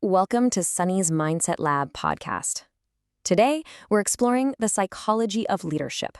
Welcome to Sunny's Mindset Lab podcast. Today, we're exploring the psychology of leadership.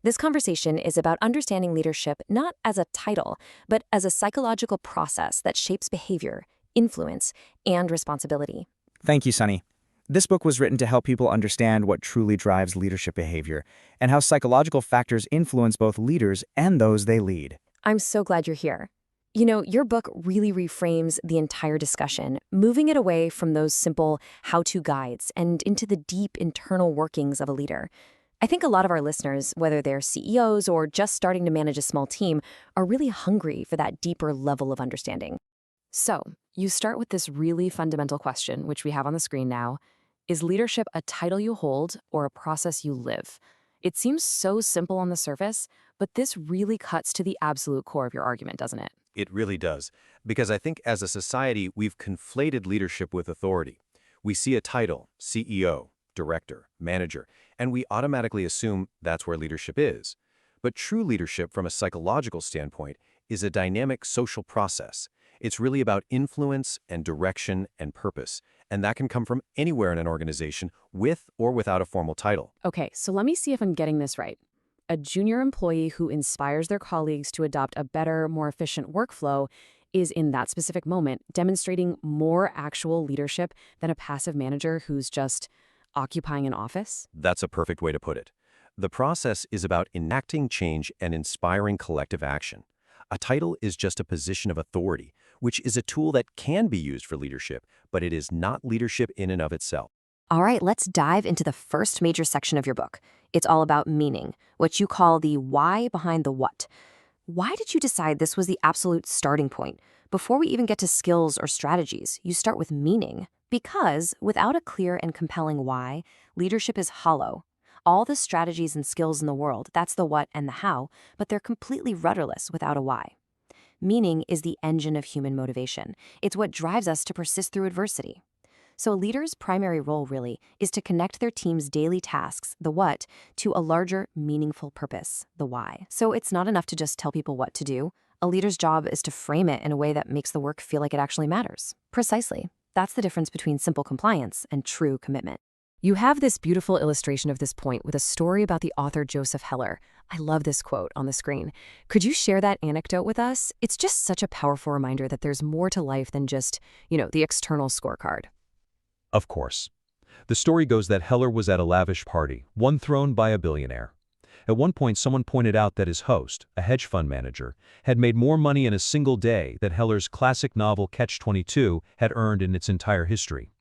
This conversation is about understanding leadership not as a title, but as a psychological process that shapes behavior, influence, and responsibility. Thank you, Sunny. This book was written to help people understand what truly drives leadership behavior and how psychological factors influence both leaders and those they lead. I'm so glad you're here. You know, your book really reframes the entire discussion, moving it away from those simple how-to guides and into the deep internal workings of a leader. I think a lot of our listeners, whether they're CEOs or just starting to manage a small team, are really hungry for that deeper level of understanding. So, you start with this really fundamental question, which we have on the screen now. Is leadership a title you hold or a process you live? It seems so simple on the surface, but this really cuts to the absolute core of your argument, doesn't it? It really does, because I think as a society, we've conflated leadership with authority. We see a title, CEO, director, manager, and we automatically assume that's where leadership is. But true leadership from a psychological standpoint is a dynamic social process. It's really about influence and direction and purpose, and that can come from anywhere in an organization with or without a formal title. Okay, so let me see if I'm getting this right. A junior employee who inspires their colleagues to adopt a better, more efficient workflow is, in that specific moment, demonstrating more actual leadership than a passive manager who's just occupying an office? That's a perfect way to put it. The process is about enacting change and inspiring collective action. A title is just a position of authority, which is a tool that can be used for leadership, but it is not leadership in and of itself. All right, let's dive into the first major section of your book. It's all about meaning, what you call the why behind the what. Why did you decide this was the absolute starting point? Before we even get to skills or strategies, you start with meaning. Because without a clear and compelling why, leadership is hollow. All the strategies and skills in the world, that's the what and the how, but they're completely rudderless without a why. Meaning is the engine of human motivation. It's what drives us to persist through adversity. So a leader's primary role, really, is to connect their team's daily tasks, the what, to a larger, meaningful purpose, the why. So it's not enough to just tell people what to do. A leader's job is to frame it in a way that makes the work feel like it actually matters. Precisely. That's the difference between simple compliance and true commitment. You have this beautiful illustration of this point with a story about the author Joseph Heller. I love this quote on the screen. Could you share that anecdote with us? It's just such a powerful reminder that there's more to life than just, the external scorecard. Of course. The story goes that Heller was at a lavish party, one thrown by a billionaire. At one point, someone pointed out that his host, a hedge fund manager, had made more money in a single day than Heller's classic novel Catch-22 had earned in its entire history.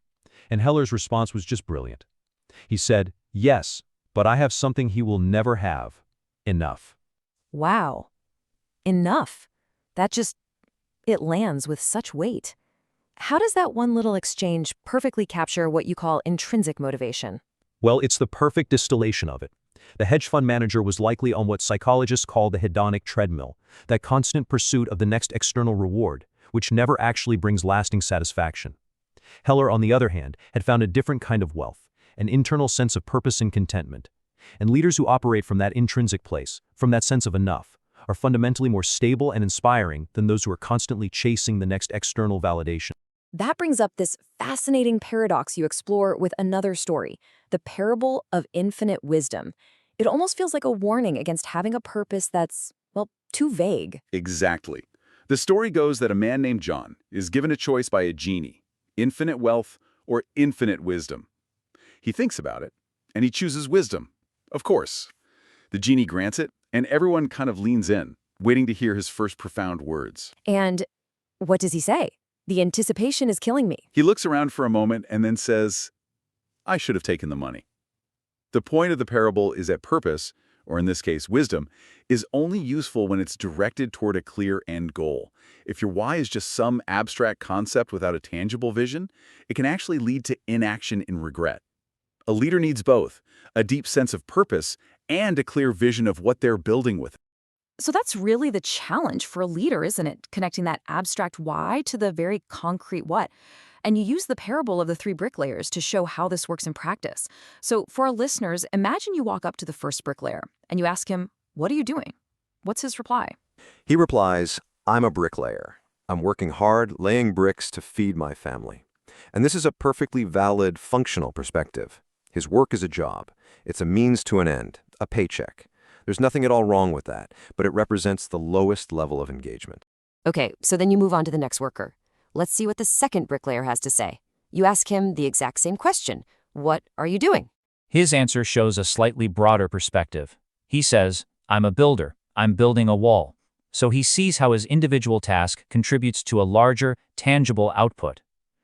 And Heller's response was just brilliant. He said, "Yes, but I have something he will never have. Enough." Wow. Enough. It lands with such weight. How does that one little exchange perfectly capture what you call intrinsic motivation? Well, it's the perfect distillation of it. The hedge fund manager was likely on what psychologists call the hedonic treadmill, that constant pursuit of the next external reward, which never actually brings lasting satisfaction. Heller, on the other hand, had found a different kind of wealth, an internal sense of purpose and contentment. And leaders who operate from that intrinsic place, from that sense of enough, are fundamentally more stable and inspiring than those who are constantly chasing the next external validation. That brings up this fascinating paradox you explore with another story, the parable of infinite wisdom. It almost feels like a warning against having a purpose that's, too vague. Exactly. The story goes that a man named John is given a choice by a genie, infinite wealth or infinite wisdom. He thinks about it, and he chooses wisdom, of course. The genie grants it, and everyone kind of leans in, waiting to hear his first profound words. And what does he say? The anticipation is killing me. He looks around for a moment and then says, "I should have taken the money." The point of the parable is that purpose, or in this case wisdom, is only useful when it's directed toward a clear end goal. If your why is just some abstract concept without a tangible vision, it can actually lead to inaction and regret. A leader needs both, a deep sense of purpose and a clear vision of what they're building with. So that's really the challenge for a leader, isn't it? Connecting that abstract why to the very concrete what. And you use the parable of the three bricklayers to show how this works in practice. So for our listeners, imagine you walk up to the first bricklayer and you ask him, "What are you doing?" What's his reply? He replies, "I'm a bricklayer. I'm working hard, laying bricks to feed my family." And this is a perfectly valid, functional perspective. His work is a job. It's a means to an end, a paycheck. There's nothing at all wrong with that, but it represents the lowest level of engagement. Okay, so then you move on to the next worker. Let's see what the second bricklayer has to say. You ask him the exact same question. What are you doing? His answer shows a slightly broader perspective. He says, I'm a builder. I'm building a wall. So he sees how his individual task contributes to a larger, tangible output.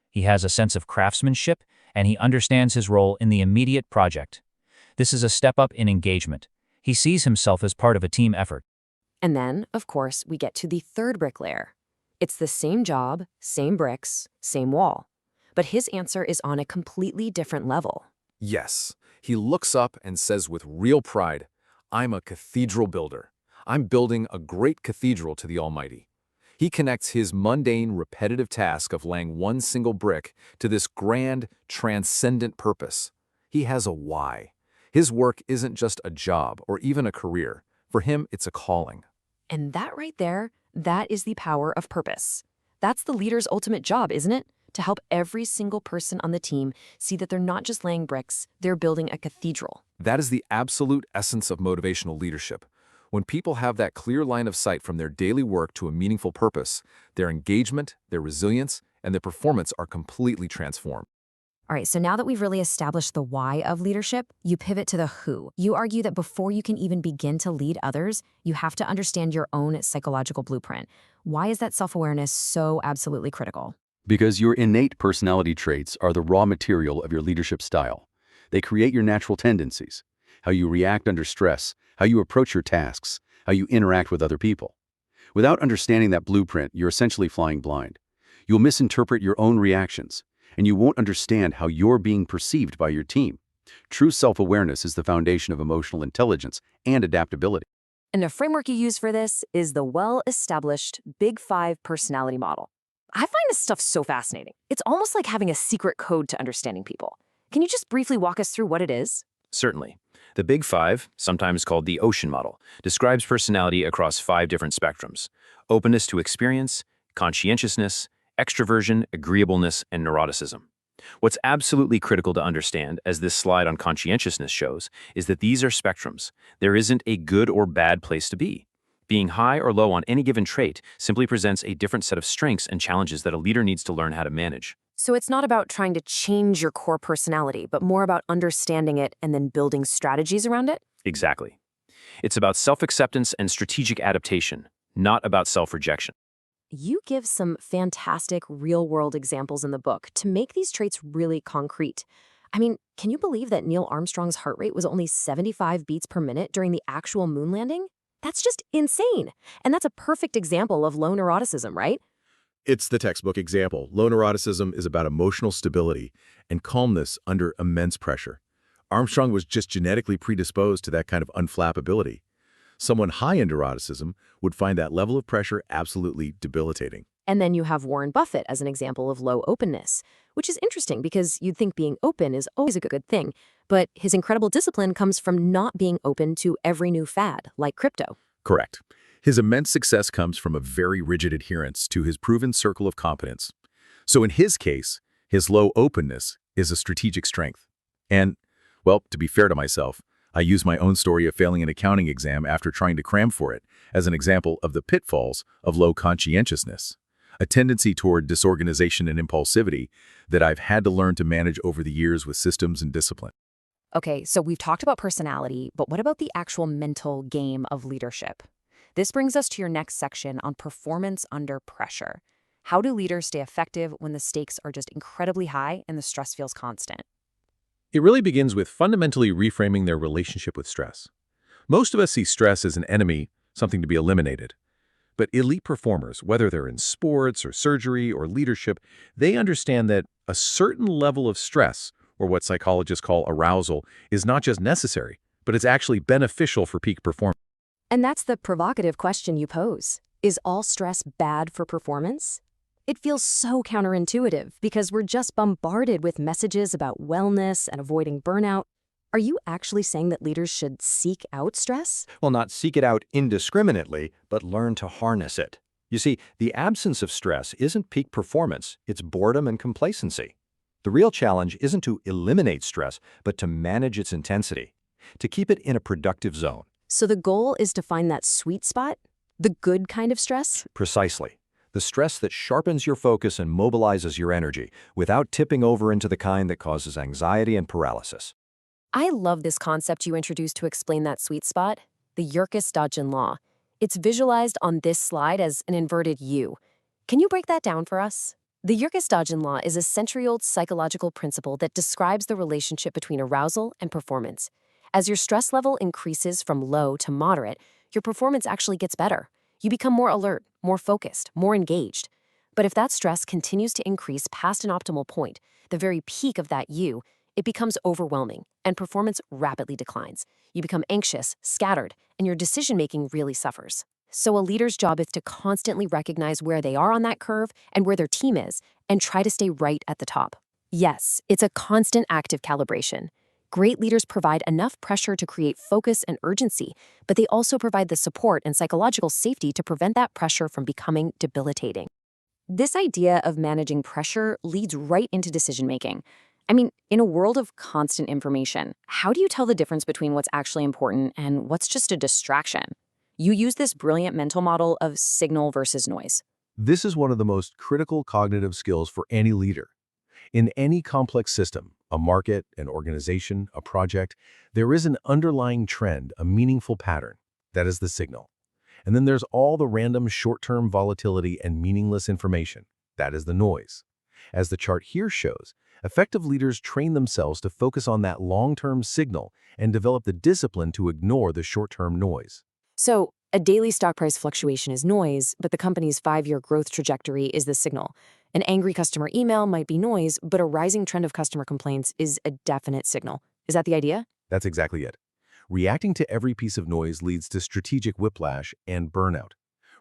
He has a sense of craftsmanship, and he understands his role in the immediate project. This is a step up in engagement. He sees himself as part of a team effort. And then, of course, we get to the third bricklayer. It's the same job, same bricks, same wall. But his answer is on a completely different level. Yes, he looks up and says with real pride, I'm a cathedral builder. I'm building a great cathedral to the Almighty. He connects his mundane, repetitive task of laying one single brick to this grand, transcendent purpose. He has a why. His work isn't just a job or even a career. For him, it's a calling. And that right there, that is the power of purpose. That's the leader's ultimate job, isn't it? To help every single person on the team see that they're not just laying bricks, they're building a cathedral. That is the absolute essence of motivational leadership. When people have that clear line of sight from their daily work to a meaningful purpose, their engagement, their resilience, and their performance are completely transformed. All right, so now that we've really established the why of leadership, you pivot to the who. You argue that before you can even begin to lead others, you have to understand your own psychological blueprint. Why is that self-awareness so absolutely critical? Because your innate personality traits are the raw material of your leadership style. They create your natural tendencies, how you react under stress, how you approach your tasks, how you interact with other people. Without understanding that blueprint, you're essentially flying blind. You'll misinterpret your own reactions, and you won't understand how you're being perceived by your team. True self-awareness is the foundation of emotional intelligence and adaptability. And the framework you use for this is the well-established Big Five personality model. I find this stuff so fascinating. It's almost like having a secret code to understanding people. Can you just briefly walk us through what it is? Certainly. The Big Five, sometimes called the Ocean Model, describes personality across 5 different spectrums: openness to experience, conscientiousness, extroversion, agreeableness, and neuroticism. What's absolutely critical to understand, as this slide on conscientiousness shows, is that these are spectrums. There isn't a good or bad place to be. Being high or low on any given trait simply presents a different set of strengths and challenges that a leader needs to learn how to manage. So it's not about trying to change your core personality, but more about understanding it and then building strategies around it? Exactly. It's about self-acceptance and strategic adaptation, not about self-rejection. You give some fantastic real-world examples in the book to make these traits really concrete. I mean, can you believe that Neil Armstrong's heart rate was only 75 beats per minute during the actual moon landing? That's just insane. And that's a perfect example of low neuroticism, right? It's the textbook example. Low neuroticism is about emotional stability and calmness under immense pressure. Armstrong was just genetically predisposed to that kind of unflappability. Someone high in neuroticism would find that level of pressure absolutely debilitating. And then you have Warren Buffett as an example of low openness, which is interesting because you'd think being open is always a good thing, but his incredible discipline comes from not being open to every new fad, like crypto. Correct. His immense success comes from a very rigid adherence to his proven circle of competence. So in his case, his low openness is a strategic strength. And, well, to be fair to myself, I use my own story of failing an accounting exam after trying to cram for it as an example of the pitfalls of low conscientiousness, a tendency toward disorganization and impulsivity that I've had to learn to manage over the years with systems and discipline. Okay, so we've talked about personality, but what about the actual mental game of leadership? This brings us to your next section on performance under pressure. How do leaders stay effective when the stakes are just incredibly high and the stress feels constant? It really begins with fundamentally reframing their relationship with stress. Most of us see stress as an enemy, something to be eliminated. But elite performers, whether they're in sports or surgery or leadership, they understand that a certain level of stress, or what psychologists call arousal, is not just necessary, but it's actually beneficial for peak performance. And that's the provocative question you pose. Is all stress bad for performance? It feels so counterintuitive because we're just bombarded with messages about wellness and avoiding burnout. Are you actually saying that leaders should seek out stress? Well, not seek it out indiscriminately, but learn to harness it. You see, the absence of stress isn't peak performance, it's boredom and complacency. The real challenge isn't to eliminate stress, but to manage its intensity, to keep it in a productive zone. So the goal is to find that sweet spot, the good kind of stress? Precisely. The stress that sharpens your focus and mobilizes your energy, without tipping over into the kind that causes anxiety and paralysis. I love this concept you introduced to explain that sweet spot, the Yerkes-Dodgen law. It's visualized on this slide as an inverted U. Can you break that down for us? The Yerkes-Dodgen law is a century-old psychological principle that describes the relationship between arousal and performance. As your stress level increases from low to moderate, your performance actually gets better. You become more alert, more focused, more engaged. But if that stress continues to increase past an optimal point, the very peak of that U, it becomes overwhelming, and performance rapidly declines. You become anxious, scattered, and your decision-making really suffers. So a leader's job is to constantly recognize where they are on that curve and where their team is, and try to stay right at the top. Yes, it's a constant active calibration. Great leaders provide enough pressure to create focus and urgency, but they also provide the support and psychological safety to prevent that pressure from becoming debilitating. This idea of managing pressure leads right into decision-making. I mean, in a world of constant information, how do you tell the difference between what's actually important and what's just a distraction? You use this brilliant mental model of signal versus noise. This is one of the most critical cognitive skills for any leader. In any complex system, a market, an organization, a project, there is an underlying trend, a meaningful pattern. That is the signal. And then there's all the random short-term volatility and meaningless information. That is the noise. As the chart here shows, effective leaders train themselves to focus on that long-term signal and develop the discipline to ignore the short-term noise. So, a daily stock price fluctuation is noise, but the company's 5-year growth trajectory is the signal. An angry customer email might be noise, but a rising trend of customer complaints is a definite signal. Is that the idea? That's exactly it. Reacting to every piece of noise leads to strategic whiplash and burnout.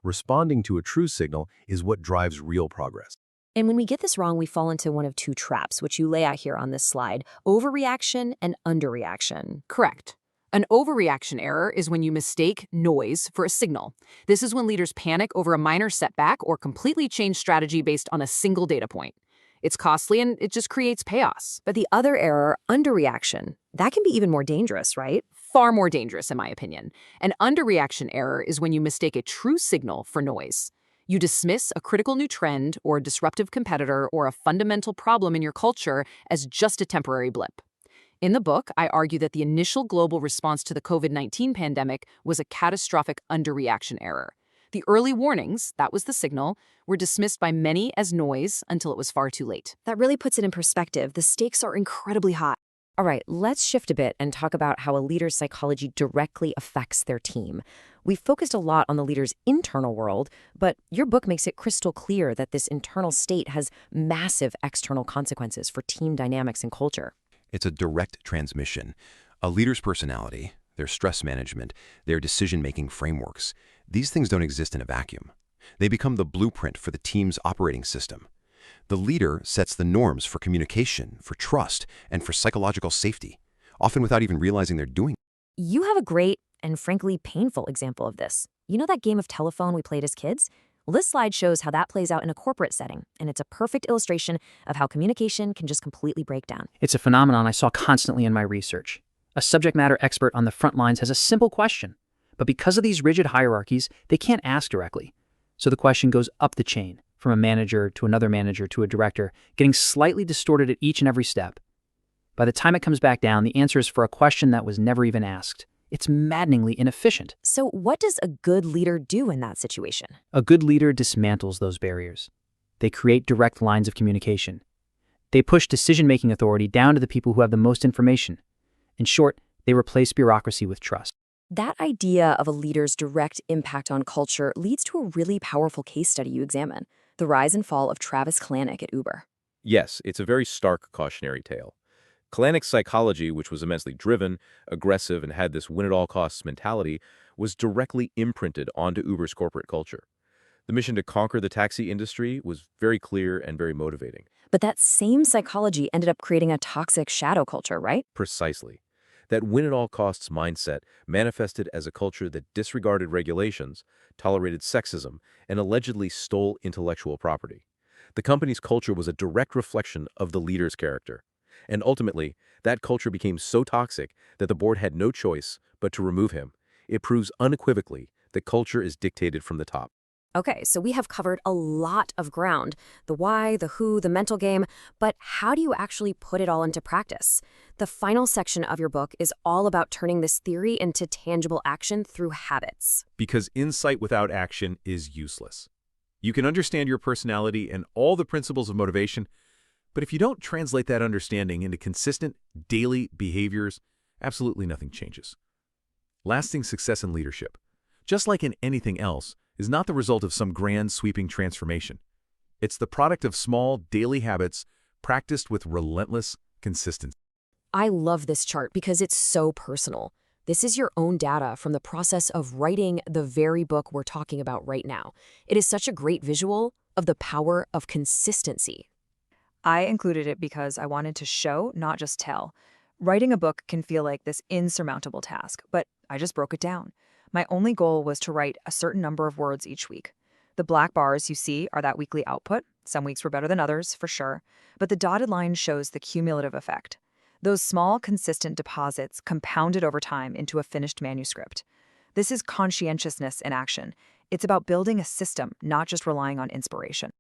Responding to a true signal is what drives real progress. And when we get this wrong, we fall into one of two traps, which you lay out here on this slide: overreaction and underreaction. Correct. An overreaction error is when you mistake noise for a signal. This is when leaders panic over a minor setback or completely change strategy based on a single data point. It's costly and it just creates chaos. But the other error, underreaction, that can be even more dangerous, right? Far more dangerous, in my opinion. An underreaction error is when you mistake a true signal for noise. You dismiss a critical new trend or a disruptive competitor or a fundamental problem in your culture as just a temporary blip. In the book, I argue that the initial global response to the COVID-19 pandemic was a catastrophic underreaction error. The early warnings, that was the signal, were dismissed by many as noise until it was far too late. That really puts it in perspective. The stakes are incredibly high. All right, let's shift a bit and talk about how a leader's psychology directly affects their team. We've focused a lot on the leader's internal world, but your book makes it crystal clear that this internal state has massive external consequences for team dynamics and culture. It's a direct transmission. A leader's personality, their stress management, their decision-making frameworks, these things don't exist in a vacuum. They become the blueprint for the team's operating system. The leader sets the norms for communication, for trust, and for psychological safety, often without even realizing they're doing it. You have a great and frankly painful example of this. You know that game of telephone we played as kids? Well, this slide shows how that plays out in a corporate setting, and it's a perfect illustration of how communication can just completely break down. It's a phenomenon I saw constantly in my research. A subject matter expert on the front lines has a simple question, but because of these rigid hierarchies, they can't ask directly. So the question goes up the chain, from a manager to another manager to a director, getting slightly distorted at each and every step. By the time it comes back down, the answer is for a question that was never even asked. It's maddeningly inefficient. So what does a good leader do in that situation? A good leader dismantles those barriers. They create direct lines of communication. They push decision-making authority down to the people who have the most information. In short, they replace bureaucracy with trust. That idea of a leader's direct impact on culture leads to a really powerful case study you examine: the rise and fall of Travis Kalanick at Uber. Yes, it's a very stark cautionary tale. Kalanick's psychology, which was immensely driven, aggressive, and had this win-at-all-costs mentality, was directly imprinted onto Uber's corporate culture. The mission to conquer the taxi industry was very clear and very motivating. But that same psychology ended up creating a toxic shadow culture, right? Precisely. That win-at-all-costs mindset manifested as a culture that disregarded regulations, tolerated sexism, and allegedly stole intellectual property. The company's culture was a direct reflection of the leader's character. And ultimately, that culture became so toxic that the board had no choice but to remove him. It proves unequivocally that culture is dictated from the top. Okay, so we have covered a lot of ground. The why, the who, the mental game, but how do you actually put it all into practice? The final section of your book is all about turning this theory into tangible action through habits. Because insight without action is useless. You can understand your personality and all the principles of motivation, but if you don't translate that understanding into consistent, daily behaviors, absolutely nothing changes. Lasting success in leadership, just like in anything else, is not the result of some grand, sweeping transformation. It's the product of small, daily habits practiced with relentless consistency. I love this chart because it's so personal. This is your own data from the process of writing the very book we're talking about right now. It is such a great visual of the power of consistency. I included it because I wanted to show, not just tell. Writing a book can feel like this insurmountable task, but I just broke it down. My only goal was to write a certain number of words each week. The black bars you see are that weekly output. Some weeks were better than others, for sure. But the dotted line shows the cumulative effect. Those small, consistent deposits compounded over time into a finished manuscript. This is conscientiousness in action. It's about building a system, not just relying on inspiration.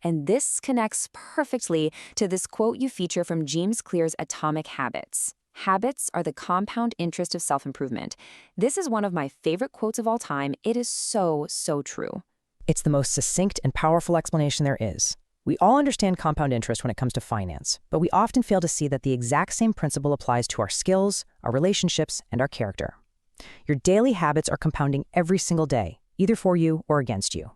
And this connects perfectly to this quote you feature from James Clear's Atomic Habits. Habits are the compound interest of self-improvement. This is one of my favorite quotes of all time. It is so, so true. It's the most succinct and powerful explanation there is. We all understand compound interest when it comes to finance, but we often fail to see that the exact same principle applies to our skills, our relationships, and our character. Your daily habits are compounding every single day, either for you or against you.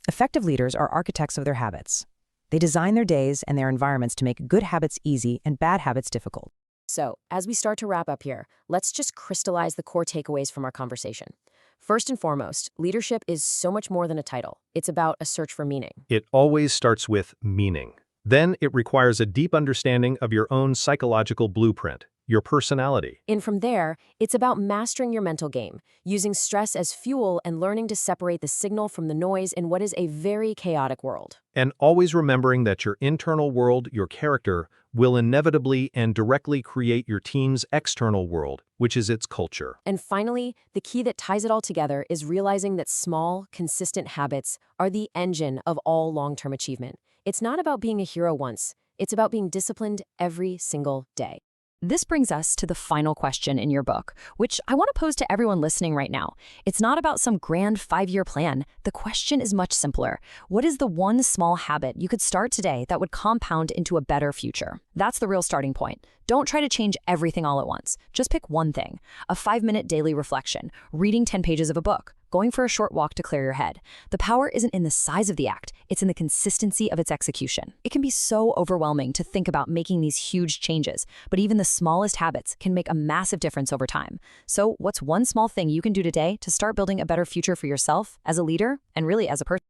Effective leaders are architects of their habits. They design their days and their environments to make good habits easy and bad habits difficult. So, as we start to wrap up here, let's just crystallize the core takeaways from our conversation. First and foremost, leadership is so much more than a title. It's about a search for meaning. It always starts with meaning. Then it requires a deep understanding of your own psychological blueprint, your personality. And from there, it's about mastering your mental game, using stress as fuel and learning to separate the signal from the noise in what is a very chaotic world. And always remembering that your internal world, your character, will inevitably and directly create your team's external world, which is its culture. And finally, the key that ties it all together is realizing that small, consistent habits are the engine of all long-term achievement. It's not about being a hero once. It's about being disciplined every single day. This brings us to the final question in your book, which I want to pose to everyone listening right now. It's not about some grand 5-year plan. The question is much simpler. What is the one small habit you could start today that would compound into a better future? That's the real starting point. Don't try to change everything all at once. Just pick one thing. A 5-minute daily reflection, reading 10 pages of a book, going for a short walk to clear your head. The power isn't in the size of the act, it's in the consistency of its execution. It can be so overwhelming to think about making these huge changes, but even the smallest habits can make a massive difference over time. So what's one small thing you can do today to start building a better future for yourself, as a leader, and really as a person?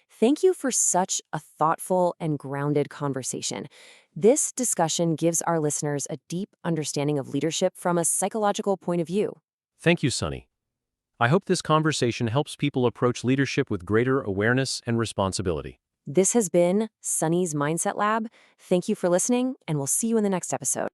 Thank you for such a thoughtful and grounded conversation. This discussion gives our listeners a deep understanding of leadership from a psychological point of view. Thank you, Sunny. I hope this conversation helps people approach leadership with greater awareness and responsibility. This has been Sunny's Mindset Lab. Thank you for listening, and we'll see you in the next episode.